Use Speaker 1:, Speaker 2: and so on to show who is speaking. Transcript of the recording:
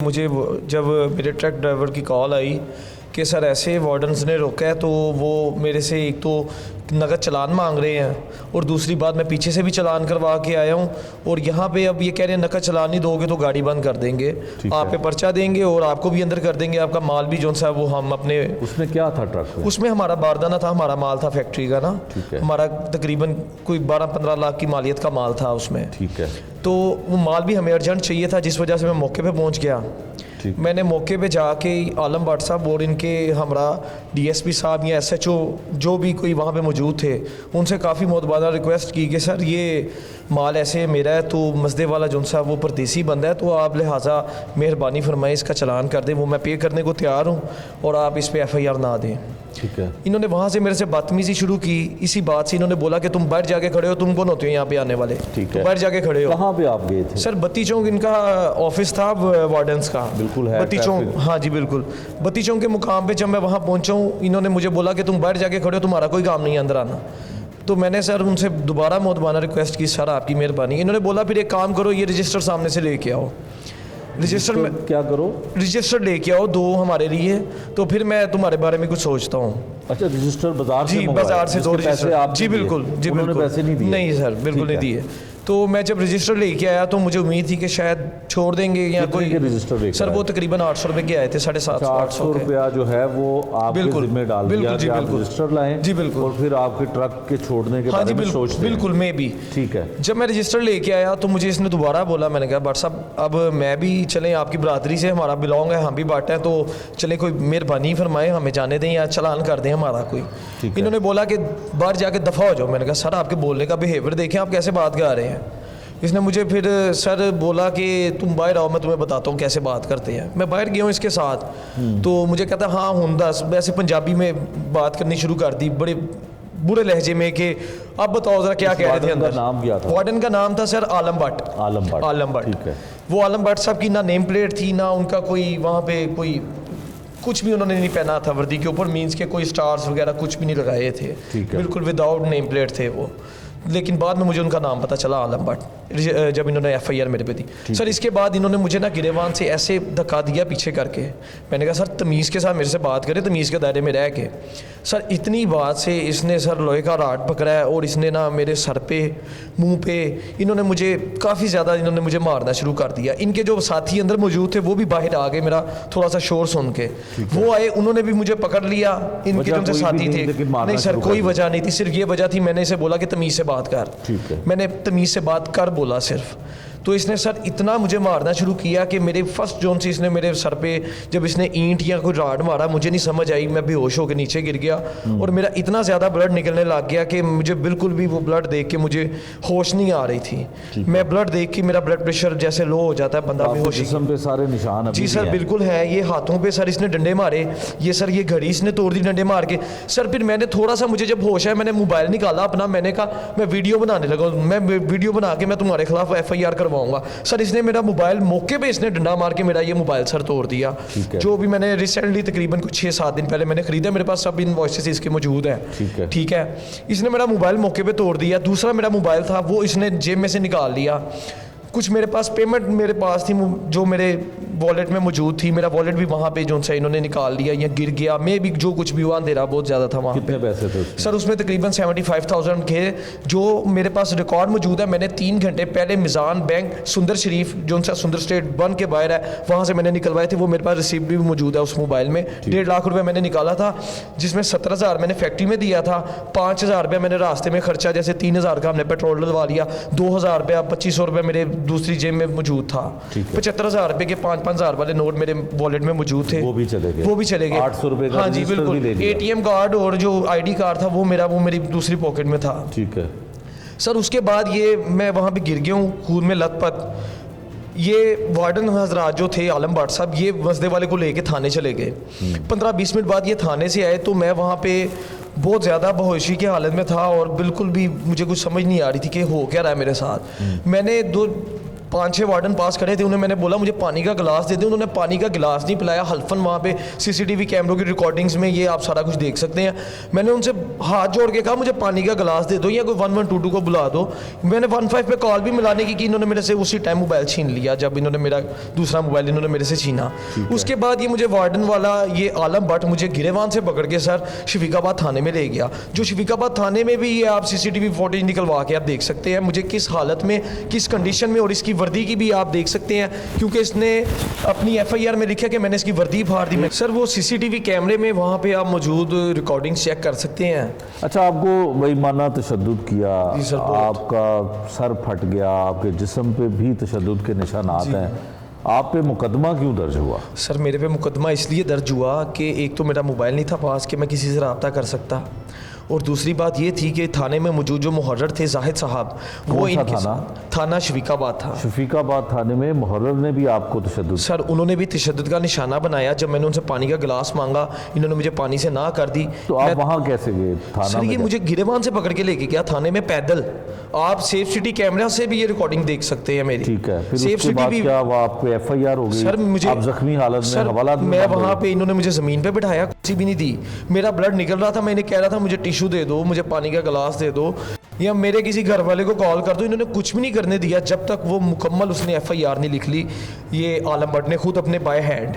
Speaker 1: मुझे जब मेरे ट्रक ड्राइवर की कॉल आई कि सर ऐसे वार्डन्स ने रोका है, तो वो मेरे से एक तो नगद चालान मांग रहे हैं और दूसरी बात मैं पीछे से भी चालान करवा के आया हूँ। और यहाँ पे अब ये कह रहे हैं नकद चालान नहीं दोगे तो गाड़ी बंद कर देंगे, आप पे पर्चा देंगे और आपको भी अंदर कर देंगे, आपका माल भी जो सा वो हम अपने।
Speaker 2: उसमें क्या था ट्रक में?
Speaker 1: उसमें हमारा बारदाना था, हमारा माल था फैक्ट्री का ना, हमारा तकरीबन कोई 12-15 लाख की मालियत का माल था उसमें।
Speaker 2: ठीक है।
Speaker 1: तो वो माल भी हमें अर्जेंट चाहिए था, जिस वजह से मैं मौके पे पहुंच गया। मैंने मौके पे जाके आलम भट्ट साहब और इनके हमरा डीएसपी साहब या एसएचओ जो भी कोई वहाँ पे मौजूद थे, उनसे काफ़ी मोतबारा रिक्वेस्ट की कि सर ये माल ऐसे मेरा है, तो मसदे वाला जो सा वो परदेसी बंदा है, तो आप लिहाजा मेहरबानी फरमाएं इसका चालान कर दें, वो मैं पे करने को तैयार हूँ और आप इस पर FIR ना दें।
Speaker 2: ठीक है।
Speaker 1: इन्होंने वहाँ से मेरे से बदतमीजी शुरू की। इसी बात से इन्होंने बोला कि तुम बाहर जाके खड़े हो, तुम कौन होते हो यहाँ पे आने वाले?
Speaker 2: ठीक है।
Speaker 1: बाहर जाके खड़े हो।
Speaker 2: कहाँ पे आप गए थे?
Speaker 1: सर बत्ती चौक इनका ऑफिस था वार्डन्स का।
Speaker 2: बिल्कुल है
Speaker 1: बत्ती चौक, हाँ जी बिल्कुल। बत्ती चौक के मुकाम पे जब मैं वहाँ पहुँचा हूँ, इन्होंने मुझे बोला कि तुम बाहर जाके खड़े हो, तुम्हारा कोई काम नहीं है अंदर आना। तो मैंने सर उनसे दोबारा मोतबाना रिक्वेस्ट की, सर आपकी मेहरबानी। इन्होंने बोला फिर एक काम करो, ये रजिस्टर सामने से लेके आओ। रजिस्टर में
Speaker 2: क्या करो?
Speaker 1: रजिस्टर लेके आओ 2 हमारे लिए, तो फिर मैं तुम्हारे बारे में कुछ सोचता हूँ।
Speaker 2: अच्छा, रजिस्टर बाजार से?
Speaker 1: जी बाजार से 2
Speaker 2: पैसे आप?
Speaker 1: जी बिल्कुल, जी बिल्कुल।
Speaker 2: पैसे नहीं दिए?
Speaker 1: नहीं सर, बिल्कुल नहीं दिए। तो मैं जब रजिस्टर लेके आया तो मुझे उम्मीद थी कि शायद छोड़ देंगे या कोई
Speaker 2: रजिस्टर लेके।
Speaker 1: सर वो तकरीबन 800 रुपए के आए थे, 750-800
Speaker 2: रुपया जो है वो आपके जिम्मे डाल दिया कि आप रजिस्टर लाएं।
Speaker 1: जी बिल्कुल।
Speaker 2: और फिर आपके ट्रक के छोड़ने के बारे में सोचते हैं।
Speaker 1: बिल्कुल मैं भी।
Speaker 2: ठीक है।
Speaker 1: जब मैं रजिस्टर लेके आया तो मुझे इसने दोबारा बोला, मैंने कहा भट्ट साहब अब मैं भी चलें, आपकी बरादरी से हमारा बिलोंग है, हम भी भट्ट हैं, तो चले कोई मेहरबानी फरमाए, हमें जाने दें या चलान कर दें हमारा कोई। इन्होंने बोला कि बाहर जाके दफ़ा हो जाओ। मैंने कहा सर आपके बोलने का बिहेवियर देखें, आप कैसे बात कर रहे हैं। इसने मुझे फिर सर बोला कि तुम बाहर आओ, मैं तुम्हें बताता हूँ कैसे बात करते हैं। मैं बाहर गया हूँ इसके साथ, तो मुझे कहता हाँ हूँ दस, वैसे पंजाबी में बात करनी शुरू कर दी बड़े बुरे लहजे में कि अब बताओ ज़रा क्या कह रहे थे अंदर।
Speaker 2: नाम क्या था?
Speaker 1: वार्डन का नाम था सर आलम भट्ट। आलम भट्ट।
Speaker 2: ठीक है।
Speaker 1: वो आलम भट्ट साहब की ना नेम प्लेट थी, ना उनका कोई वहाँ पे कोई कुछ भी उन्होंने नहीं पहना था वर्दी के ऊपर, मीन्स के कोई स्टार्स वगैरह कुछ भी नहीं लगाए थे, बिल्कुल विदाउट नेम प्लेट थे वो। लेकिन बाद में मुझे उनका नाम पता चला आलम भट्ट, जब इन्होंने FIR मेरे पे दी। सर इसके बाद इन्होंने मुझे ना गिरेबान से ऐसे धक्का दिया पीछे करके। मैंने कहा सर तमीज़ के साथ मेरे से बात करें, तमीज़ के दायरे में रह के। सर इतनी बात से इसने सर लोहे का राड पकड़ा है और इसने ना मेरे सर पे, मुंह पे, इन्होंने मुझे काफ़ी ज़्यादा इन्होंने मुझे मारना शुरू कर दिया। इनके जो साथी अंदर मौजूद थे वो भी बाहर आ गए मेरा थोड़ा सा शोर सुन के। वो आए, उन्होंने भी मुझे पकड़ लिया, इनके जो साथी थे। नहीं सर कोई वजह नहीं थी, सिर्फ ये वजह थी मैंने इसे बोला कि तमीज़ से बात कर। मैंने तमीज़ से बात कर बोला सिर्फ। तो इसने सर इतना मुझे मारना शुरू किया कि मेरे फर्स्ट जोन से इसने मेरे सर पे जब इसने ईंट या कोई राड मारा, मुझे नहीं समझ आई, मैं बेहोश होकर नीचे गिर गया और मेरा इतना ज़्यादा ब्लड निकलने लग गया कि मुझे बिल्कुल भी वो ब्लड देख के मुझे होश नहीं आ रही थी। मैं ब्लड देख के मेरा ब्लड प्रेशर जैसे लो हो जाता है, बंदा बेहोश।
Speaker 2: जिस्म पे सारे निशान?
Speaker 1: जी सर बिल्कुल है। ये हाथों पे सर इसने डंडे मारे, ये सर ये घड़ी इसने तोड़ दी डंडे मार के। सर फिर मैंने थोड़ा सा, मुझे जब होश है, मैंने मोबाइल निकाला अपना, मैंने कहा मैं वीडियो बनाने लगा, मैं वीडियो बना के मैं तुम्हारे खिलाफ FIR करवाऊंगा। सर इसने मेरा मोबाइल मौके पे इसने डंडा मार के मेरा ये मोबाइल सर तोड़ दिया, जो भी मैंने रिसेंटली तकरीबन कुछ 6-7 दिन पहले मैंने खरीदा, मेरे पास सब इनवॉइसेस इसके मौजूद हैं। ठीक है। इसने मेरा मोबाइल मौके पे तोड़ दिया। दूसरा मेरा मोबाइल था वो इसने जेब में से निकाल लिया। कुछ मेरे पास पेमेंट मेरे पास थी जो मेरे वॉलेट में मौजूद थी, मेरा वॉलेट भी वहाँ पे जो सा इन्होंने निकाल लिया या गिर गया। मैं भी जो कुछ भी हुआ अंधेरा बहुत ज़्यादा था वहाँ पे।
Speaker 2: कितने पैसे थे
Speaker 1: सर उसमें तकरीबन 75,000 के, जो मेरे पास रिकॉर्ड मौजूद है। मैंने 3 घंटे पहले मिज़ान बैंक सुंदर शरीफ जो सा सुंदर स्टेट बन के बाहर है, वहाँ से मैंने निकलवाए थे। वो मेरे पास रिसिप्ट भी मौजूद है उस मोबाइल में। 1.5 लाख रुपये मैंने निकाला था, जिसमें 17,000 मैंने फैक्ट्री में दिया था, 5,000 रुपये मैंने रास्ते में खर्चा, जैसे 3,000 का हमने पेट्रोल डलवा लिया, 2,000 रुपया 2,500 रुपये मेरे दूसरी जेब में मौजूद था। 75,000 रुपये के 5,000 वाले नोट मेरे वॉलेट में मौजूद थे, वो भी चले गए।
Speaker 2: 800 रुपये का?
Speaker 1: हाँ जी बिल्कुल। ATM कार्ड और जो ID कार्ड था वो मेरी दूसरी पॉकेट में था।
Speaker 2: ठीक है।
Speaker 1: सर उसके बाद ये मैं वहाँ पे गिर गया हूँ खून में लथपथ। ये वार्डन हजरात जो थे आलम भट्ट साहब, ये मसदे वाले को लेके थाने चले गए। 15-20 मिनट बाद ये थाने से आए तो मैं वहाँ पे बहुत ज़्यादा बेहोशी की हालत में था और बिल्कुल भी मुझे कुछ समझ नहीं आ रही थी कि हो क्या रहा है मेरे साथ। मैंने 5-6 वार्डन पास खड़े थे, उन्हें मैंने बोला मुझे पानी का गिलास दे दें, उन्होंने पानी का गिलास नहीं पिलाया। हल्फन वहाँ पे सीसीटीवी कैमरों की रिकॉर्डिंग्स में ये आप सारा कुछ देख सकते हैं। मैंने उनसे हाथ जोड़ के कहा मुझे पानी का गिलास दे दो या कोई 1122 को बुला दो। मैंने 15 पे कॉल भी मिलाने की इन्होंने मेरे से उसी टाइम मोबाइल छीन लिया, जब इन्होंने मेरा दूसरा मोबाइल इन्होंने मेरे से छीना। उसके बाद ये मुझे वार्डन वाला ये आलम भट्ट मुझे गिरेवान से पकड़ के सर शफीकाबाद थाने में ले गया। जो शफीकाबाद थाने में भी ये आप सीसीटीवी फुटेज निकलवा के आप देख सकते हैं मुझे किस हालत में, किस कंडीशन में, और इसकी वर्दी की भी आप देख सकते हैं क्योंकि इसने अपनी एफआईआर में लिखा कि मैंने इसकी वर्दी फाड़ दी। सर वो सीसीटीवी कैमरे में वहाँ पे आप मौजूद रिकॉर्डिंग चेक कर सकते हैं।
Speaker 2: अच्छा, आपको बेईमाना तशद्दुद किया,
Speaker 1: जी सर,
Speaker 2: आपका सर फट गया, आपके जिस्म पे भी तशद्दुद के निशानात हैं, आप पे मुकदमा क्यों दर्ज हुआ?
Speaker 1: सर मेरे पे मुकदमा इसलिए दर्ज हुआ कि एक तो मेरा मोबाइल नहीं था पास कि मैं किसी से रब्ता कर सकता, और दूसरी बात ये थी कि थाने में मौजूद जो मुहर्रर थे जाहिद साहब, वो इनके थाना शफीकाबाद था।
Speaker 2: शफीकाबाद थाने में मुहर्रर ने भी आपको तशद्दुद?
Speaker 1: सर उन्होंने भी तशद्दुद का निशाना बनाया। जब मैंने उनसे पानी का गिलास मांगा इन्होंने मुझे पानी से ना कर दी।
Speaker 2: तो आप वहाँ कैसे गए थाना?
Speaker 1: सर ये मुझे गिरेवान से पकड़ के लेके गया थाने में पैदल। आप सेफ सिटी कैमरा से भी ये रिकॉर्डिंग देख सकते हैं मेरी।
Speaker 2: ठीक है, फिर उसके बाद क्या हुआ? आप पे एफआईआर हो गई?
Speaker 1: सर मुझे
Speaker 2: आप जख्मी हालत में हवाला
Speaker 1: मैं वहाँ पे इन्होंने मुझे ज़मीन पे बिठाया, कुछ भी नहीं दी, मेरा ब्लड निकल रहा था। मैंने कह रहा था मुझे टिशू दे दो, मुझे पानी का गिलास दे दो या मेरे किसी घर वाले को कॉल कर दो। इन्होंने कुछ भी नहीं करने दिया जब तक वो मुकम्मल उसने एफआईआर नहीं लिख ली। ये आलम भट्ट ने खुद अपने बाय हैंड